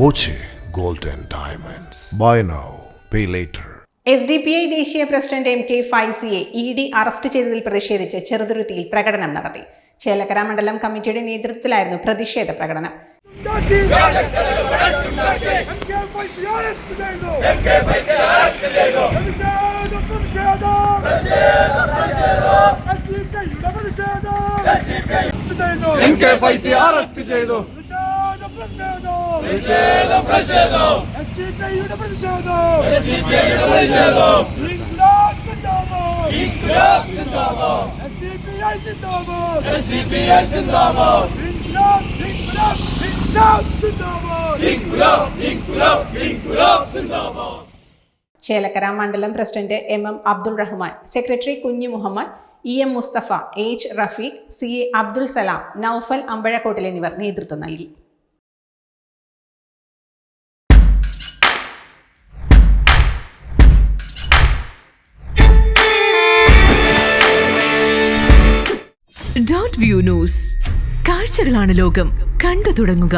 Boche gold and diamonds. Buy now pay later. SDPI ദേശീയ president MK ഫൈസിയെ ED arrest ചെയ്തതിൽ പ്രതിഷേധിച്ച് ചെറുതുരുത്തിയിൽ പ്രകടനം നടത്തി. ചേലക്കര മണ്ഡലം കമ്മിറ്റിയുടെ നേതൃത്വത്തിലായിരുന്നു പ്രതിഷേധ പ്രകടനം. ചേലക്കര മണ്ഡലം president MM Abdul Rahman, secretary കുഞ്ഞു Muhammad, EM Mustafa, H Rafeeq, CA Abdul Salam, Noufal Ambazhakottil എന്നിവർ നേതൃത്വം നൽകി. .view ന്യൂസ്, കാഴ്ചകളാണ് ലോകം, കണ്ടു തുടങ്ങുക.